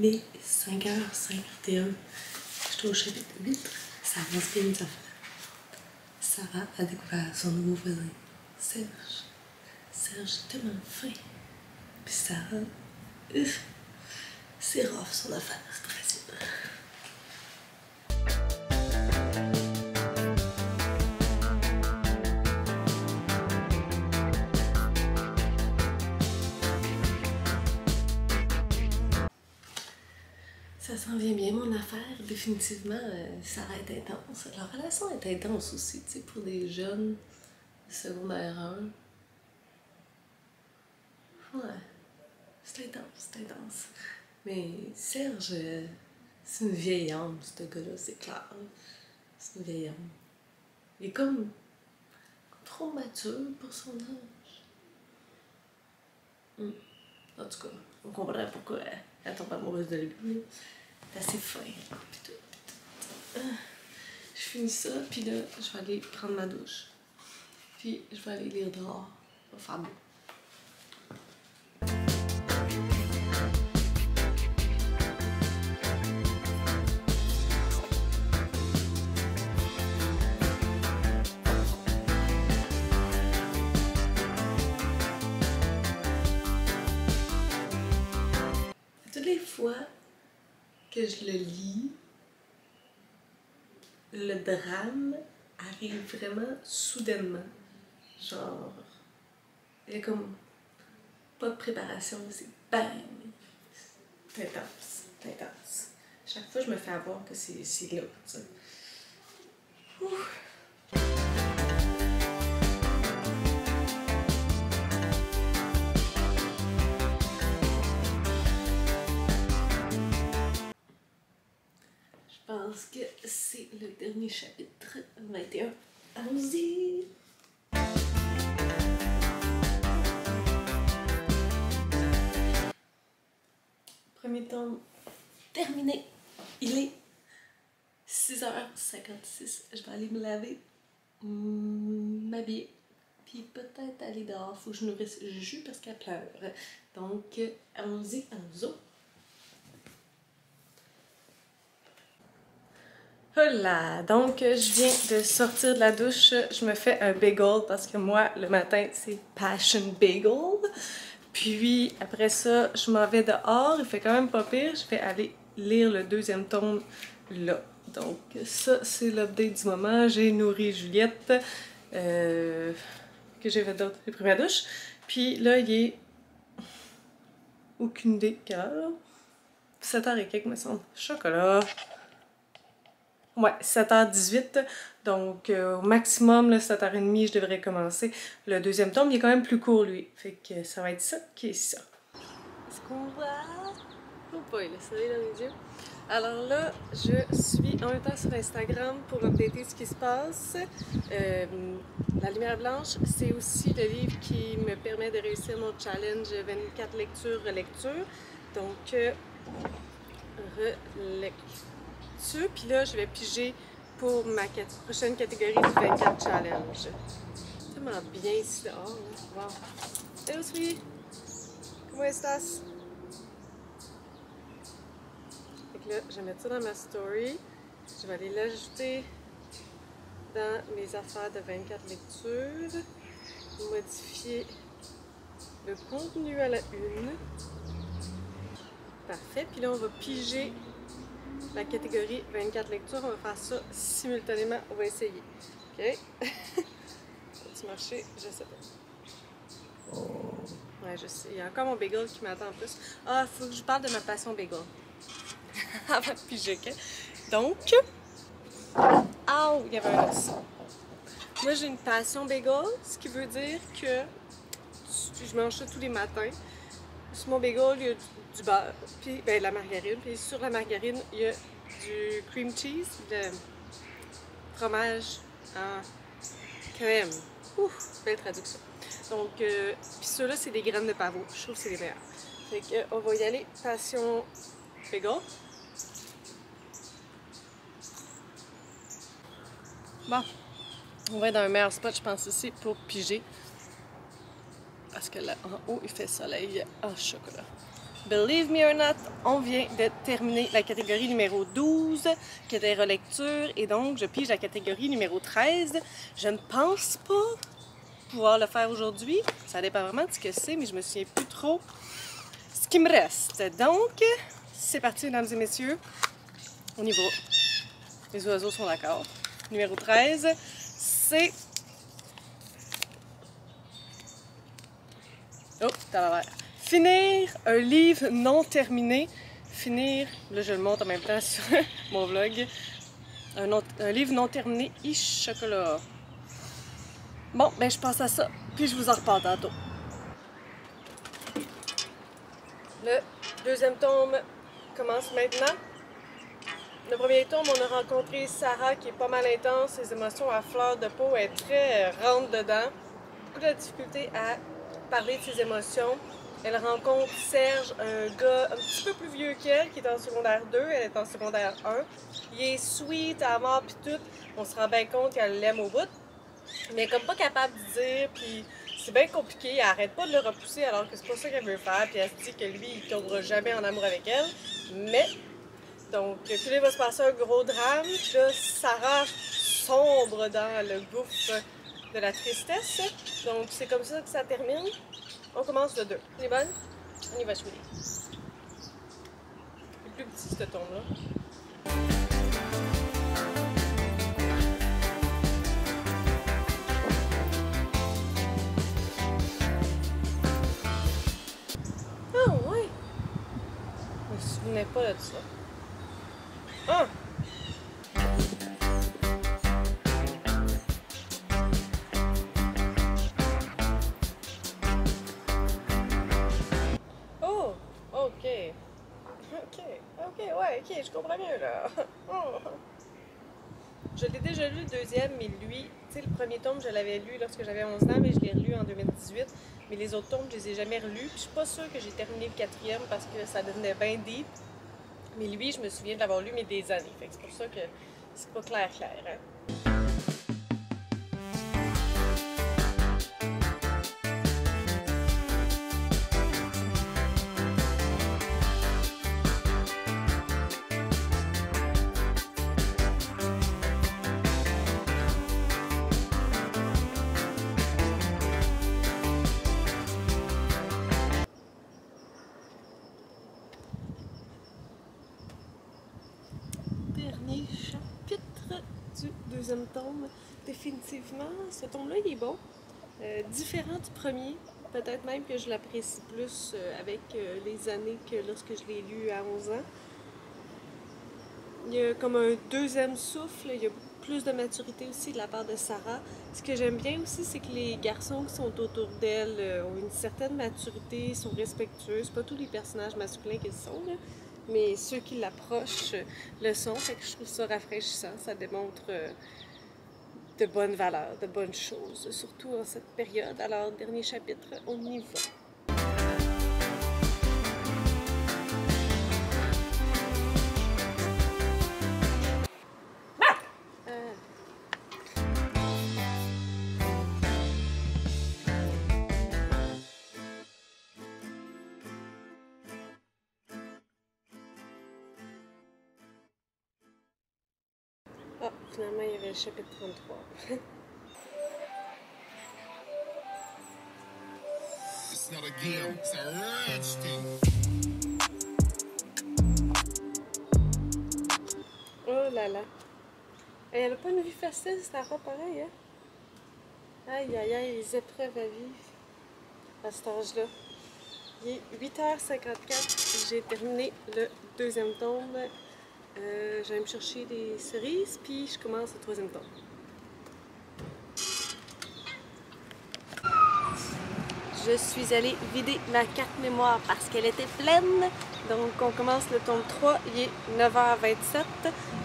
Il est 5h51. Je suis au chapitre 8. Ça avance bien mes affaires. Sarah a découvert son nouveau voisin, Serge. Serge est tellement fin. Puis Sarah, c'est rough son affaire, c'est très facile. Ça s'en vient bien mon affaire, définitivement, Sarah est intense. La relation est intense aussi, tu sais, pour des jeunes secondaire 1. Ouais, c'est intense. Mais Serge, c'est une vieille âme, ce gars-là, c'est clair. C'est une vieille âme. Il est comme trop mature pour son âge. En tout cas, on comprend pourquoi elle tombe amoureuse de lui. C'est assez fin. Puis tout. Je finis ça, puis là, je vais aller prendre ma douche. Puis je vais aller lire dehors. Ça va faire beau. Toutes les fois que je le lis, le drame arrive vraiment soudainement. Genre, il y a comme pas de préparation, c'est bang! C'est intense. Chaque fois, je me fais avoir que c'est là, tu sais. Je pense que c'est le dernier chapitre, 21. Allons-y! Premier tome terminé. Il est 6h56. Je vais aller me laver, m'habiller, puis peut-être aller dehors. Faut que je nourrisse Juju parce qu'elle pleure. Donc, allons-y, allons-y. Voilà, donc je viens de sortir de la douche, je me fais un bagel parce que moi, le matin, c'est Passion Bagel. Puis après ça, je m'en vais dehors, il fait quand même pas pire, je vais aller lire le deuxième tome là. Donc ça, c'est l'update du moment, j'ai nourri Juliette, que j'ai fait d'autres, j'ai pris ma douche. Puis là, il est aucune idée quelle heure, 7h et quelques me semble, chocolat. Ouais, 7h18, donc au maximum, là, 7h30, je devrais commencer. Le deuxième tome, il est quand même plus court, lui. Fait que ça va être ça qui est ça. Est-ce qu'on voit? Oh boy, le soleil dans les yeux. Alors là, je suis en même temps sur Instagram pour updater ce qui se passe. La lumière blanche, c'est aussi le livre qui me permet de réussir mon challenge 24 lectures, relectures. Donc, relecture. Puis là, je vais piger pour ma prochaine catégorie du 24 challenge. C'est tellement bien ici dehors. Wow. Hello, sweetie! Comment estás? Fait que là, je vais mettre ça dans ma story. Je vais aller l'ajouter dans mes affaires de 24 lectures. Modifier le contenu à la une. Parfait. Puis là, on va piger la catégorie 24 lectures, on va faire ça simultanément, on va essayer. Ok? Va-tu marcher? Je sais pas. Ouais, je sais. Il y a encore mon bagel qui m'attend en plus. Ah, il faut que je parle de ma passion bagel. Avant de piger, ok? Donc, il y avait un os. Moi, j'ai une passion bagel, ce qui veut dire que je mange ça tous les matins. Sur mon bagel, il y a du beurre, puis la margarine, puis sur la margarine, il y a du cream cheese, le fromage en crème. Ouf, belle traduction. Donc, puis ceux-là, c'est des graines de pavot. Je trouve que c'est les meilleurs. Fait que, on va y aller, passion bagel. Bon, on va être dans un meilleur spot, je pense, ici, pour piger. Parce que là, en haut, il fait soleil en chocolat. Believe me or not, on vient de terminer la catégorie numéro 12, qui était relecture, et donc je pige la catégorie numéro 13. Je ne pense pas pouvoir le faire aujourd'hui. Ça dépend vraiment de ce que c'est, mais je me souviens plus trop ce qui me reste. Donc, c'est parti, mesdames et messieurs. On y va. Les oiseaux sont d'accord. Numéro 13, c'est... Oh, t'as l'envers. Finir un livre non terminé. Finir, là je le montre en même temps sur mon vlog. Un livre non terminé, chocolat. Bon, ben je passe à ça, puis je vous en reparle tantôt. Le deuxième tome commence maintenant. Le premier tome, on a rencontré Sarah qui est pas mal intense, ses émotions à fleur de peau, elle est très rentre dedans. Beaucoup de difficulté à parler de ses émotions. Elle rencontre Serge, un gars un petit peu plus vieux qu'elle, qui est en secondaire 2, elle est en secondaire 1. Il est sweet, à mort pis tout. On se rend bien compte qu'elle l'aime au bout. Mais comme pas capable de dire, puis c'est bien compliqué, elle arrête pas de le repousser alors que c'est pas ça qu'elle veut faire, puis elle se dit que lui, il tombera jamais en amour avec elle. Mais, donc, puis là, il va se passer un gros drame, puis là, Sarah sombre dans le gouffre de la tristesse. Donc, c'est comme ça que ça termine. On commence le 2. On est bonne? On y va, Chouili. C'est plus petit, ce tombe-là. Ah, ouais! Je me souvenais pas de ça. Ah! Ok, je comprends mieux là. Oh. Je l'ai déjà lu le deuxième, mais lui, tu sais, le premier tome, je l'avais lu lorsque j'avais 11 ans, mais je l'ai relu en 2018. Mais les autres tomes, je les ai jamais relus. Puis je suis pas sûre que j'ai terminé le quatrième parce que ça devenait bien deep. Mais lui, je me souviens de l'avoir lu, mais des années. Fait que c'est pour ça que c'est pas clair, hein. Dernier chapitre du deuxième tome. Définitivement, ce tome-là, il est bon. Différent du premier. Peut-être même que je l'apprécie plus avec les années que lorsque je l'ai lu à 11 ans. Il y a comme un deuxième souffle, il y a plus de maturité aussi de la part de Sarah. Ce que j'aime bien aussi, c'est que les garçons qui sont autour d'elle ont une certaine maturité, sont respectueux. C'est pas tous les personnages masculins qu'ils sont, là, mais ceux qui l'approchent le sont. Fait que je trouve ça rafraîchissant. Ça démontre de bonnes valeurs, de bonnes choses, surtout en cette période. Alors, dernier chapitre, on y va. Ah, finalement, il y avait le chapitre 33. It's not a game, it's a rich thing. Oh là là. Et elle n'a pas une vie facile, Sarah, pareil, hein? Aïe, aïe, aïe, les épreuves à vivre à cet âge-là. Il est 8h54, j'ai terminé le deuxième tome. Je vais me chercher des cerises, puis je commence le troisième tome. Je suis allée vider ma carte mémoire parce qu'elle était pleine. Donc on commence le tome 3, il est 9h27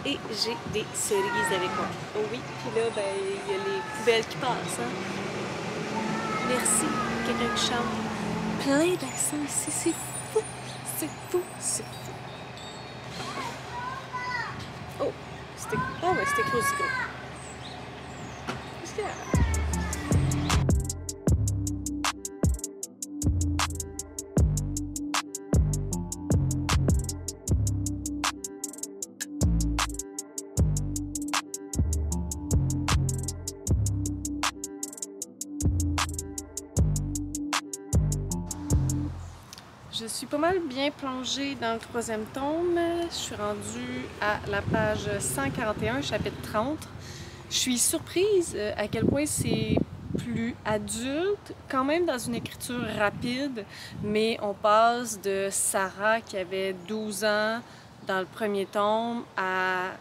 et j'ai des cerises avec moi. Oh oui, puis là, ben, il y a les poubelles qui passent. Hein? Merci, quelqu'un qui chante. Plein d'accents ici, c'est fou, c'est fou, c'est fou. Oh, c'était écrit aussi gros. Qu'est-ce qu'il y a? Je suis pas mal bien plongée dans le 3e tome. Je suis rendue à la page 141, chapitre 30. Je suis surprise à quel point c'est plus adulte, quand même dans une écriture rapide, mais on passe de Sarah qui avait 12 ans dans le 1er tome à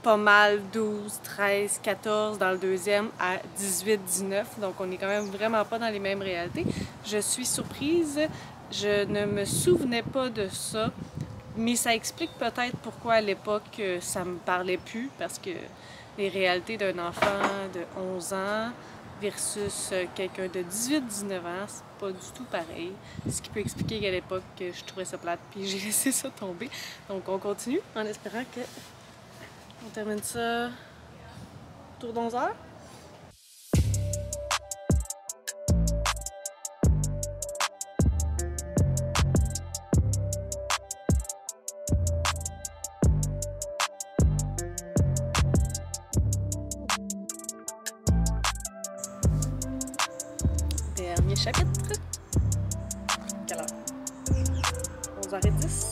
pas mal 12, 13, 14 dans le 2e à 18, 19. Donc on est quand même vraiment pas dans les mêmes réalités. Je suis surprise, je ne me souvenais pas de ça, mais ça explique peut-être pourquoi à l'époque ça me parlait plus, parce que les réalités d'un enfant de 11 ans versus quelqu'un de 18-19 ans, c'est pas du tout pareil. Ce qui peut expliquer qu'à l'époque je trouvais ça plate, puis j'ai laissé ça tomber. Donc on continue en espérant que on termine ça autour d'11 heures. Dernier chapitre. Quelle heure? 11h10.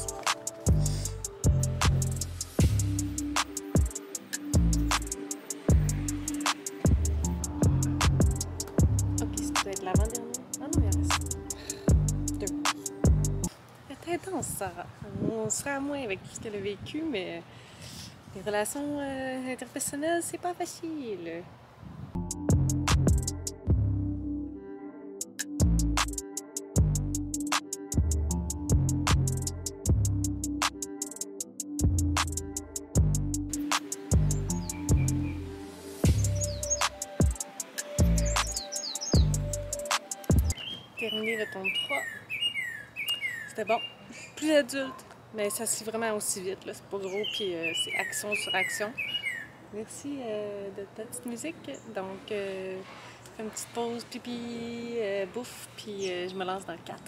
L'avant-dernier. Ah non, il en reste 2. C'est intense, Sarah. On sera à moins avec tout ce qu'elle a vécu, mais les relations interpersonnelles, c'est pas facile. Terminé le tome 3. C'était bon. Plus adulte, mais ça se lit vraiment aussi vite. Là. C'est pas gros, puis c'est action sur action. Merci de ta petite musique. Donc, je fais une petite pause pipi, bouffe, puis je me lance dans le 4.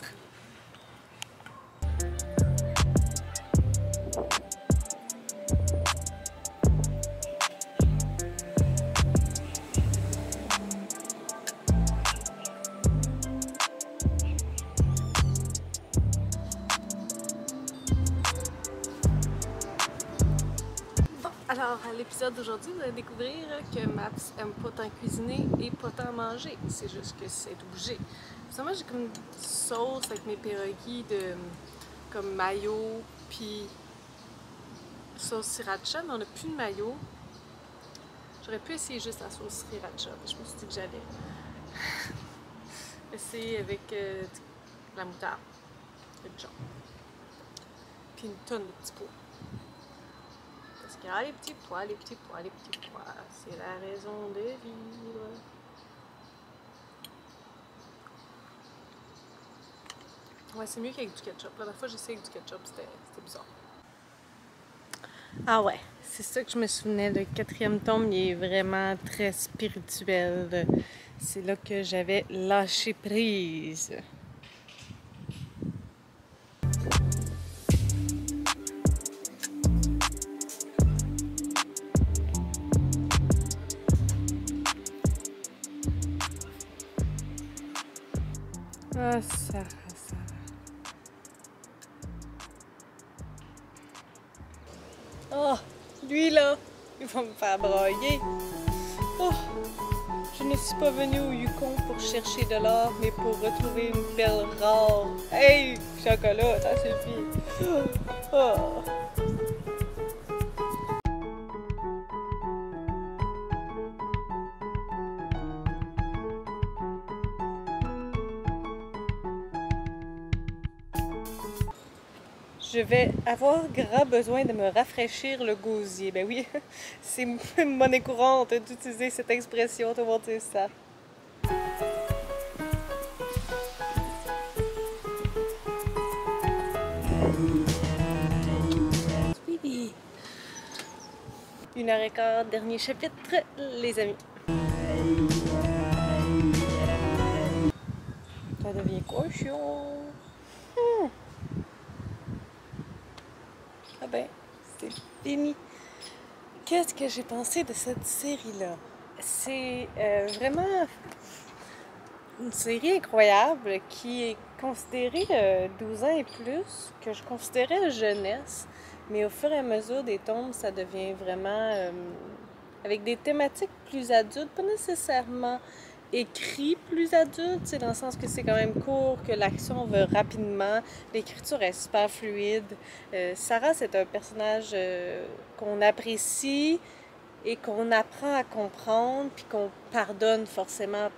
Alors, à l'épisode d'aujourd'hui, vous allez découvrir que Maps aime pas tant cuisiner et pas tant manger. C'est juste que c'est obligé. Moi, j'ai comme une sauce avec mes pierogies de comme mayo puis sauce sriracha, mais on n'a plus de mayo. J'aurais pu essayer juste la sauce sriracha, mais je me suis dit que j'allais essayer avec la moutarde, le genre, puis une tonne de petits pois. Parce que les petits pois, les petits pois, les petits pois, c'est la raison de vivre. Ouais, c'est mieux qu'avec du ketchup. La dernière fois j'ai essayé avec du ketchup, c'était bizarre. Ah ouais, c'est ça que je me souvenais. Le 4e tome, il est vraiment très spirituel. C'est là que j'avais lâché prise. Ah, Sarah. Oh, lui là, il va me faire broyer. Oh, je ne suis pas venue au Yukon pour chercher de l'or, mais pour retrouver une perle rare. Hey, chocolat, ça suffit. Oh. Je vais avoir grand besoin de me rafraîchir le gosier. Ben oui, c'est une monnaie courante d'utiliser cette expression, tout le monde sait ça. Oui. 1h15, dernier chapitre, les amis. Ça devient cochon. Ah ben, c'est fini. Qu'est-ce que j'ai pensé de cette série-là? C'est vraiment Une série incroyable qui est considérée 12 ans et plus, que je considérais jeunesse, mais au fur et à mesure des tomes, ça devient vraiment avec des thématiques plus adultes, pas nécessairement écrit plus adulte, c'est dans le sens que c'est quand même court, que l'action va rapidement, l'écriture est super fluide. Sarah, c'est un personnage qu'on apprécie et qu'on apprend à comprendre, puis qu'on pardonne forcément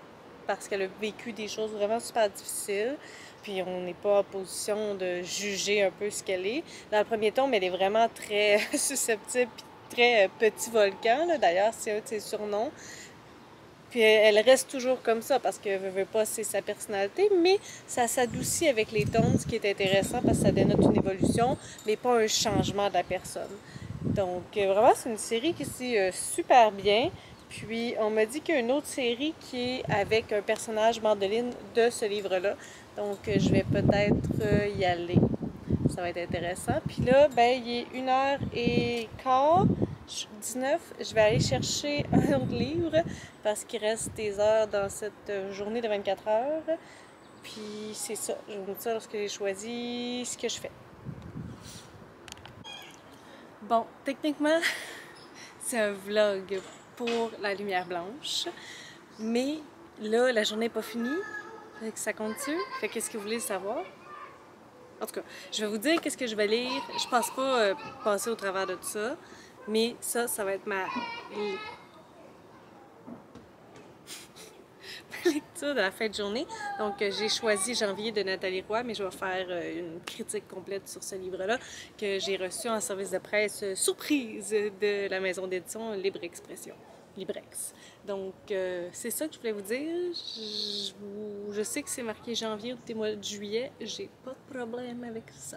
parce qu'elle a vécu des choses vraiment super difficiles. Puis on n'est pas en position de juger un peu ce qu'elle est. Dans le premier tome, elle est vraiment très susceptible, puis très petit volcan, d'ailleurs, c'est un de ses surnoms. Puis elle reste toujours comme ça parce que veut pas, c'est sa personnalité, mais ça s'adoucit avec les tomes, ce qui est intéressant parce que ça dénote une évolution, mais pas un changement de la personne. Donc vraiment, c'est une série qui est super bien. Puis on m'a dit qu'il y a une autre série qui est avec un personnage mandoline de ce livre-là. Donc je vais peut-être y aller. Ça va être intéressant. Puis là, ben, il est 1h15, 19. Je vais aller chercher un autre livre parce qu'il reste des heures dans cette journée de 24 heures. Puis c'est ça. Je vais vous dire ça lorsque j'ai choisi ce que je fais. Bon, techniquement, c'est un vlog pour la lumière blanche. Mais là, la journée n'est pas finie. Fait que ça continue. Fait qu'est-ce que vous voulez savoir? En tout cas, je vais vous dire qu'est-ce que je vais lire. Je pense pas passer au travers de tout ça, mais ça va être ma lecture de la fin de journée. Donc, j'ai choisi Janvier de Nathalie Roy, mais je vais faire une critique complète sur ce livre-là que j'ai reçu en service de presse surprise de la maison d'édition Libre Expression. Librex. Donc, c'est ça que je voulais vous dire. Je sais que c'est marqué janvier ou mois de juillet. J'ai pas de problème avec ça.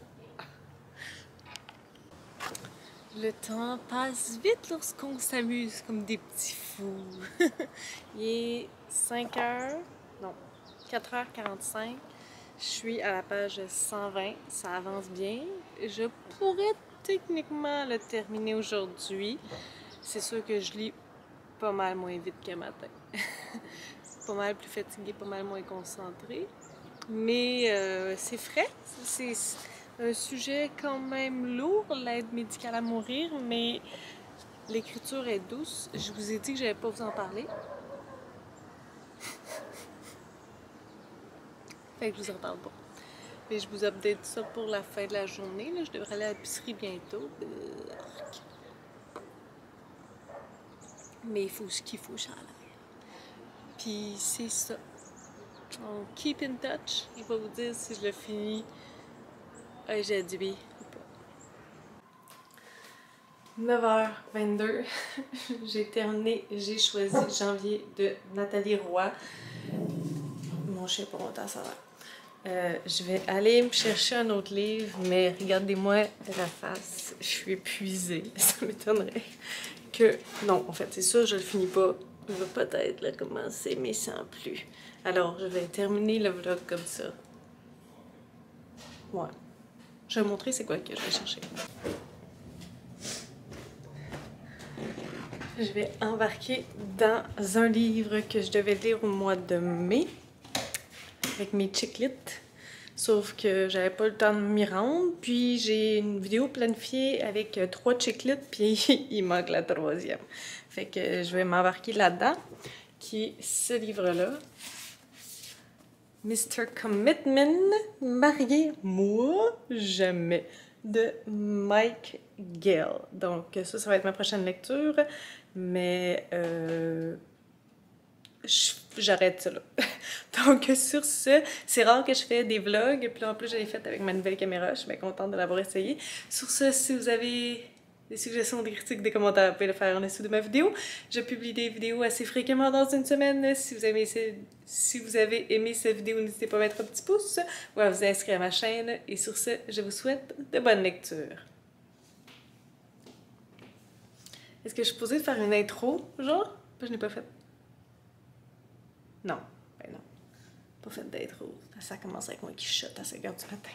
Le temps passe vite lorsqu'on s'amuse comme des petits fous. Il est 5h, non, 4h45. Je suis à la page 120. Ça avance bien. Je pourrais techniquement le terminer aujourd'hui. C'est sûr que je lis pas mal moins vite qu'un matin. Pas mal plus fatiguée, pas mal moins concentrée. Mais c'est frais. C'est un sujet quand même lourd, l'aide médicale à mourir, mais l'écriture est douce. Je vous ai dit que je n'allais pas vous en parler. Fait que je vous en parle pas. Mais je vous update ça pour la fin de la journée. Là, je devrais aller à l'épicerie bientôt. Mais il faut ce qu'il faut, Charles. Puis c'est ça. On keep in touch. Je vais vous dire si je le finis aujourd'hui ou pas. 9h22. J'ai terminé. J'ai choisi Janvier de Nathalie Roy. Mon chien pas longtemps, ça va. Je vais aller me chercher un autre livre, mais regardez-moi la face. Je suis épuisée. Ça m'étonnerait que... Non, en fait, c'est sûr, je le finis pas. Je vais peut-être le commencer, mais sans plus. Alors, je vais terminer le vlog comme ça. Ouais. Je vais vous montrer c'est quoi que je vais chercher. Je vais embarquer dans un livre que je devais lire au mois de mai avec mes chiclets. Sauf que j'avais pas le temps de m'y rendre. Puis j'ai une vidéo planifiée avec 3 chiclets, puis il manque la 3e. Fait que je vais m'embarquer là-dedans, qui est ce livre-là. Mr. Commitment, marié, moi, jamais, de Mike Gill. Donc ça va être ma prochaine lecture, mais j'arrête ça là. Donc sur ce, c'est rare que je fais des vlogs, puis là en plus je l'ai fait avec ma nouvelle caméra, je suis bien contente de l'avoir essayé. Sur ce, si vous avez des suggestions, des critiques, des commentaires, vous pouvez le faire en dessous de ma vidéo. Je publie des vidéos assez fréquemment dans une semaine. Si vous avez aimé cette vidéo, n'hésitez pas à mettre un petit pouce ou à vous inscrire à ma chaîne. Et sur ce, je vous souhaite de bonnes lectures. Est-ce que je suis posée de faire une intro, genre? Je n'ai pas fait. Non, ben non. Pas fait d'intro. Ça commence avec moi qui chuchote à 5h du matin.